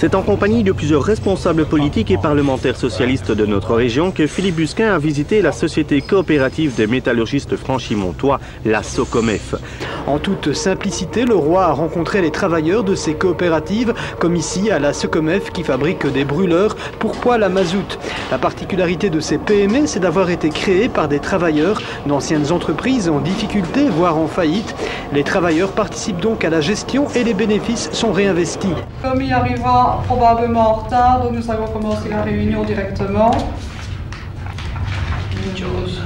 C'est en compagnie de plusieurs responsables politiques et parlementaires socialistes de notre région que Philippe Busquin a visité la société coopérative des métallurgistes franchimontois, la SOCOMEF. En toute simplicité, le roi a rencontré les travailleurs de ces coopératives, comme ici à la SOCOMEF qui fabrique des brûleurs pour poêle à mazout. La particularité de ces PME, c'est d'avoir été créées par des travailleurs d'anciennes entreprises en difficulté, voire en faillite. Les travailleurs participent donc à la gestion et les bénéfices sont réinvestis. Comme il arrivera probablement en retard, donc nous allons commencer la réunion directement.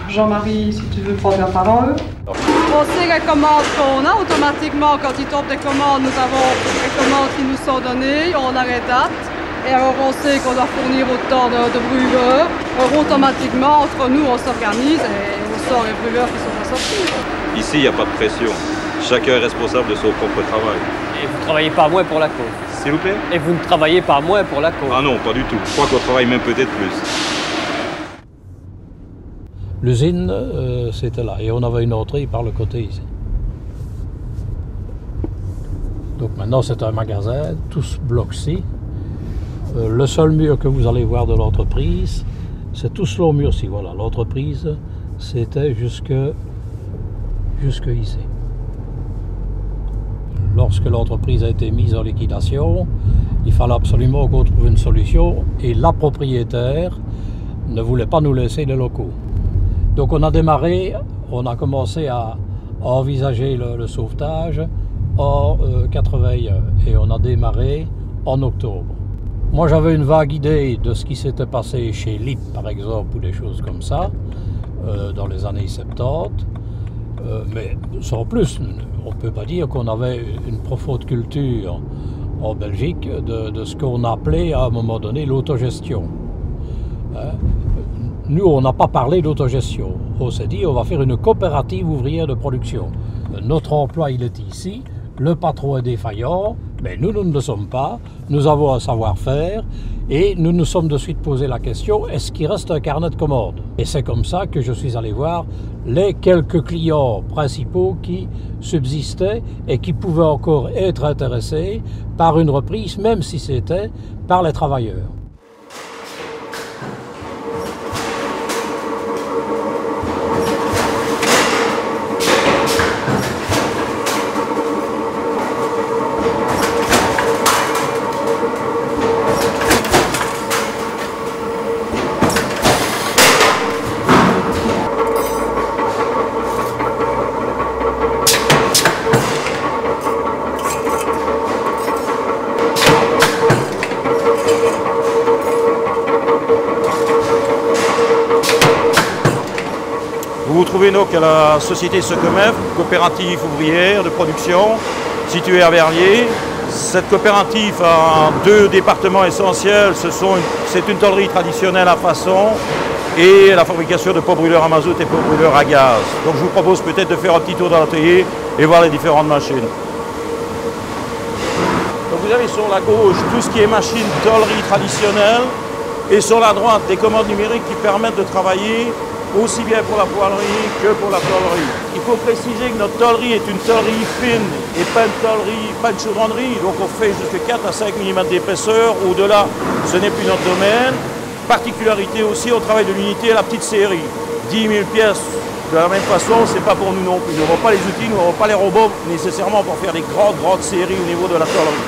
Jean-Marie, si tu veux prendre la parole. On sait les commandes qu'on a automatiquement. Quand il tombe des commandes, nous avons les commandes qui nous sont données, on a les dates. Et alors on sait qu'on doit fournir autant de brûleurs. Alors automatiquement, entre nous, on s'organise et on sort les brûleurs qui sont à sortir. Ici, il n'y a pas de pression. Chacun est responsable de son propre travail. Et vous ne travaillez pas moins pour la cause? S'il vous plaît? Et vous ne travaillez pas moins pour la cause? Ah non, pas du tout. Je crois qu'on travaille même peut-être plus. L'usine, c'était là. Et on avait une entrée par le côté ici. Donc maintenant, c'est un magasin, tous blocs-ci. Le seul mur que vous allez voir de l'entreprise, c'est tout ce long mur-ci. Voilà, l'entreprise, c'était jusque ici. Lorsque l'entreprise a été mise en liquidation, il fallait absolument qu'on trouve une solution et la propriétaire ne voulait pas nous laisser les locaux. Donc on a démarré, on a commencé à envisager le sauvetage en 81 et on a démarré en octobre. Moi j'avais une vague idée de ce qui s'était passé chez LIP par exemple ou des choses comme ça dans les années 70, mais sans plus. On ne peut pas dire qu'on avait une profonde culture en Belgique de ce qu'on appelait à un moment donné l'autogestion. Nous, on n'a pas parlé d'autogestion. On s'est dit on va faire une coopérative ouvrière de production. Notre emploi, il est ici. Le patron est défaillant, mais nous ne le sommes pas. Nous avons un savoir-faire et nous nous sommes de suite posé la question, est-ce qu'il reste un carnet de commandes? Et c'est comme ça que je suis allé voir les quelques clients principaux qui subsistaient et qui pouvaient encore être intéressés par une reprise, même si c'était par les travailleurs. Vous vous trouvez donc à la société SOCOMEF, coopérative ouvrière de production, située à Verlier. Cette coopérative a deux départements essentiels, c'est une tôlerie traditionnelle à façon et la fabrication de pots brûleurs à mazout et pots brûleurs à gaz. Donc je vous propose peut-être de faire un petit tour dans l'atelier et voir les différentes machines. Donc vous avez sur la gauche tout ce qui est machine tôlerie traditionnelle et sur la droite des commandes numériques qui permettent de travailler aussi bien pour la poêlerie que pour la tôlerie. Il faut préciser que notre tôlerie est une tôlerie fine et pas une chaudronnerie, donc on fait jusqu'à 4 à 5 mm d'épaisseur. Au-delà, ce n'est plus notre domaine. Particularité aussi, on travaille de l'unité à la petite série. 10 000 pièces de la même façon, c'est pas pour nous non plus. Nous n'avons pas les outils, nous n'avons pas les robots nécessairement pour faire des grandes séries au niveau de la tôlerie.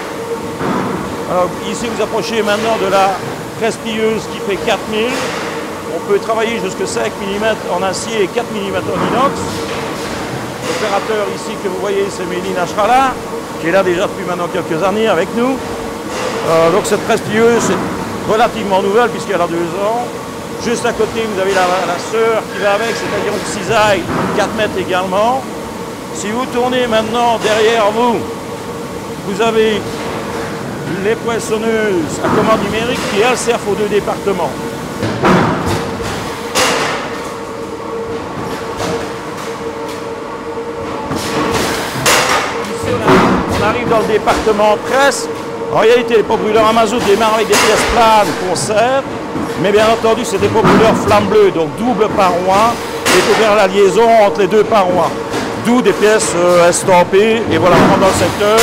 Alors ici, vous approchez maintenant de la presse-plieuse qui fait 4000. On peut travailler jusqu'à 5 mm en acier et 4 mm en inox. L'opérateur ici que vous voyez, c'est Méline Achrala, qui est là déjà depuis maintenant quelques années avec nous. Donc cette presse-plieuse est relativement nouvelle puisqu'elle a 2 ans. Juste à côté, vous avez la sœur qui va avec, c'est-à-dire une cisaille, 4 mètres également. Si vous tournez maintenant derrière vous, vous avez les poinçonneuses à commande numérique qui, elles, servent aux 2 départements. On arrive dans le département presse. En réalité, les pots brûleurs à mazout démarrent avec des pièces planes qu'on serre, mais bien entendu, c'est des pots brûleurs flamme bleue, donc double paroi, et il faut faire la liaison entre les 2 parois. D'où des pièces estampées, et voilà, on rentre dans le secteur.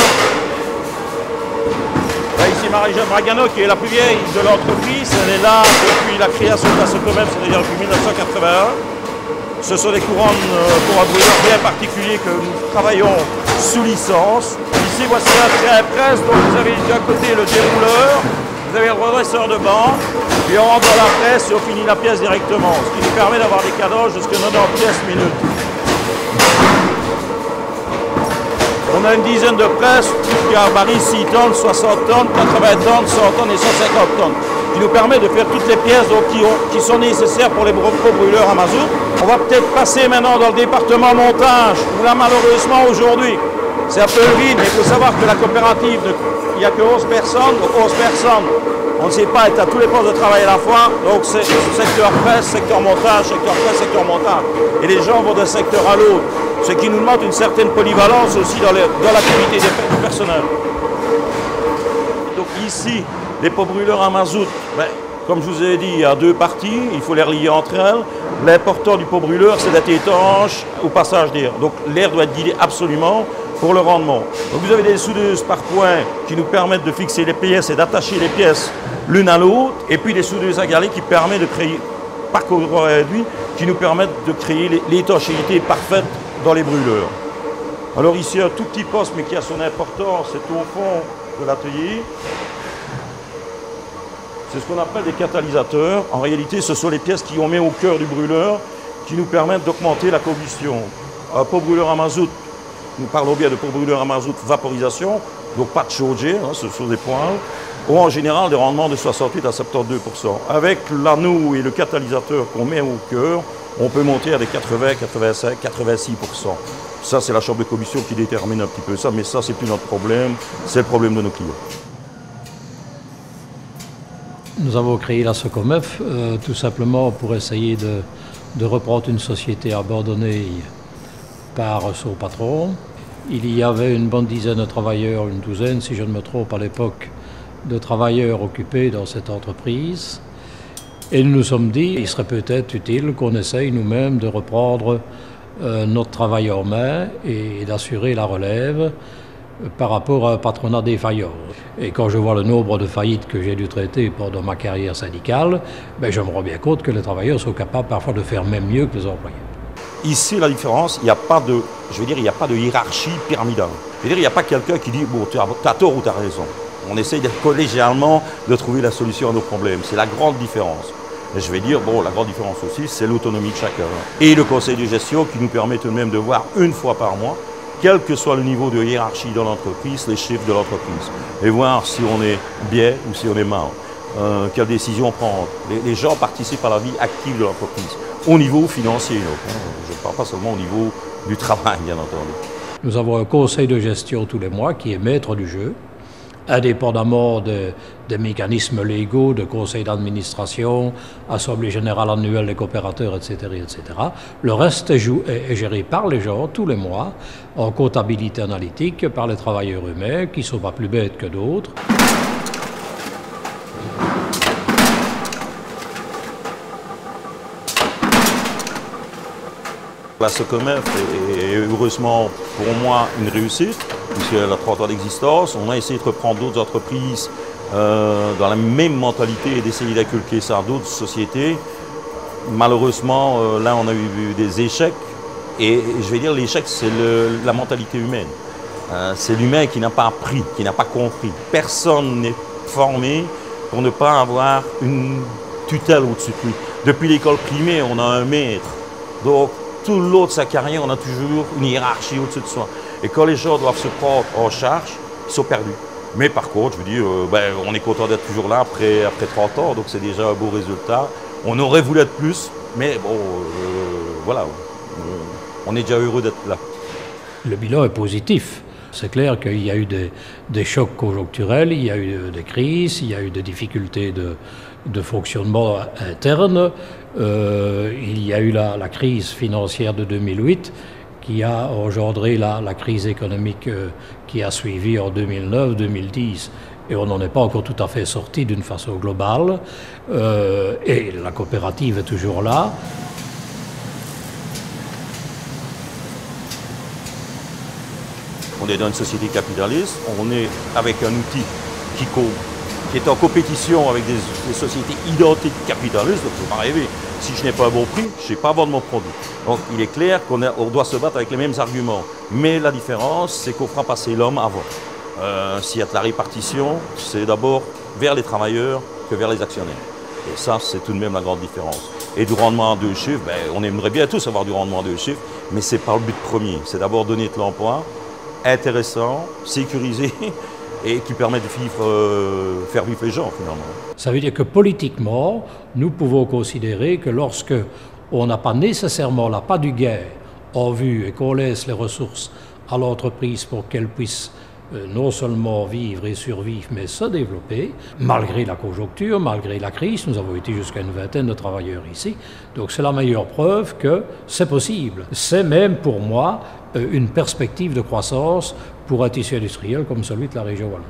Là, ici, Marie-Jeanne Bragano, qui est la plus vieille de l'entreprise. Elle est là depuis la création de la SOCOMEF, c'est-à-dire depuis 1981. Ce sont des couronnes pour un brûleur bien particulier que nous travaillons sous licence. Ici, voici un trait presse, donc vous avez d'un côté le dérouleur, vous avez le redresseur de banc, puis on rentre dans la presse et on finit la pièce directement, ce qui nous permet d'avoir des cadrages jusqu'à 90 pièces minutes. On a une dizaine de presses, gabarit 6 tonnes, 60 tonnes, 80 tonnes, 100 tonnes et 150 tonnes, qui nous permet de faire toutes les pièces donc, qui sont nécessaires pour les brûleurs à mazout. On va peut-être passer maintenant dans le département montage, où là malheureusement aujourd'hui, c'est un peu vide, mais il faut savoir que la coopérative, il n'y a que 11 personnes, donc 11 personnes, on ne sait pas être à tous les postes de travail à la fois, donc c'est secteur presse, secteur montage, secteur presse, secteur montage. Et les gens vont d'un secteur à l'autre, ce qui nous demande une certaine polyvalence aussi dans l'activité du personnel. Donc ici, les pots brûleurs à mazout, comme je vous ai dit, il y a deux parties, il faut les relier entre elles. L'important du pot brûleur, c'est d'être étanche au passage d'air. Donc l'air doit être guidé absolument pour le rendement. Donc vous avez des soudeuses par point qui nous permettent de fixer les pièces et d'attacher les pièces l'une à l'autre, et puis des soudeuses à galets qui permettent de créer, par courant réduit, qui nous permettent de créer l'étanchéité parfaite dans les brûleurs. Alors ici, un tout petit poste, mais qui a son importance, c'est au fond de l'atelier. C'est ce qu'on appelle des catalysateurs. En réalité, ce sont les pièces qui ont mis au cœur du brûleur, qui nous permettent d'augmenter la combustion. Un pot brûleur à mazout, nous parlons bien de pot brûleur à mazout vaporisation, donc pas de chaudier, ce sont des poêles, ont en général des rendements de 68 à 72%. Avec l'anneau et le catalyseur qu'on met au cœur, on peut monter à des 80, 85, 86%. Ça, c'est la chambre de combustion qui détermine un petit peu ça, mais ça, c'est plus notre problème, c'est le problème de nos clients. Nous avons créé la SOCOMEF tout simplement pour essayer de reprendre une société abandonnée par son patron. Il y avait une bonne dizaine de travailleurs, une douzaine si je ne me trompe à l'époque, de travailleurs occupés dans cette entreprise. Et nous nous sommes dit qu'il serait peut-être utile qu'on essaye nous-mêmes de reprendre notre travail en main et d'assurer la relève par rapport à un patronat défaillant. Et quand je vois le nombre de faillites que j'ai dû traiter pendant ma carrière syndicale, je me rends bien compte que les travailleurs sont capables parfois de faire même mieux que les employés. Ici, la différence, il n'y a pas de, il n'y a pas de hiérarchie pyramidale. Je veux dire, il n'y a pas quelqu'un qui dit, bon, tu as tort ou tu as raison. On essaye d'être collégialement de trouver la solution à nos problèmes. C'est la grande différence. Et je vais dire, bon, la grande différence aussi, c'est l'autonomie de chacun. Et le conseil de gestion qui nous permet tout de même de voir une fois par mois, quel que soit le niveau de hiérarchie dans l'entreprise, les chiffres de l'entreprise. Et voir si on est bien ou si on est mal. Quelle décision prendre. Les gens participent à la vie active de l'entreprise. Au niveau financier, donc, je ne parle pas seulement au niveau du travail, bien entendu. Nous avons un conseil de gestion tous les mois qui est maître du jeu, indépendamment des mécanismes légaux, de conseil d'administration, assemblée générale annuelle des coopérateurs, etc., etc. Le reste est géré par les gens tous les mois, en comptabilité analytique, par les travailleurs humains, qui ne sont pas plus bêtes que d'autres. La SOCOMEF est heureusement pour moi une réussite, puisqu'elle a 30 ans d'existence. On a essayé de reprendre d'autres entreprises dans la même mentalité et d'essayer d'inculquer ça à d'autres sociétés. Malheureusement, là on a eu des échecs. Et je vais dire, l'échec, c'est la mentalité humaine. C'est l'humain qui n'a pas appris, qui n'a pas compris. Personne n'est formé pour ne pas avoir une tutelle au-dessus de lui. Depuis l'école primaire, on a un maître. Donc, tout le long de sa carrière, on a toujours une hiérarchie au-dessus de soi. Et quand les gens doivent se prendre en charge, ils sont perdus. Mais par contre, je veux dire, on est content d'être toujours là après 30 ans, donc c'est déjà un beau résultat. On aurait voulu être plus, mais bon, voilà, on est déjà heureux d'être là. Le bilan est positif. C'est clair qu'il y a eu des chocs conjoncturels, il y a eu des crises, il y a eu des difficultés de fonctionnement interne. Il y a eu la crise financière de 2008 qui a engendré la crise économique qui a suivi en 2009-2010. Et on n'en est pas encore tout à fait sorti d'une façon globale. Et la coopérative est toujours là. On est dans une société capitaliste, on est avec un outil qui coûte qui est en compétition avec des sociétés identiques capitalistes, donc il ne faut pas rêver. Si je n'ai pas un bon prix, je ne sais pas vendre mon produit. Donc il est clair qu'on doit se battre avec les mêmes arguments. Mais la différence, c'est qu'on fera passer l'homme avant. S'il y a de la répartition, c'est d'abord vers les travailleurs que vers les actionnaires. Et ça, c'est tout de même la grande différence. Et du rendement à 2 chiffres, ben, on aimerait bien tous avoir du rendement à 2 chiffres, mais ce n'est pas le but premier. C'est d'abord donner de l'emploi intéressant, sécurisé, et qui permet de faire vivre les gens finalement. Ça veut dire que politiquement, nous pouvons considérer que lorsque on n'a pas nécessairement la pas du gain en vue et qu'on laisse les ressources à l'entreprise pour qu'elle puisse non seulement vivre et survivre, mais se développer, malgré la conjoncture, malgré la crise. Nous avons été jusqu'à une vingtaine de travailleurs ici. Donc c'est la meilleure preuve que c'est possible. C'est même pour moi une perspective de croissance pour un tissu industriel comme celui de la région wallonne.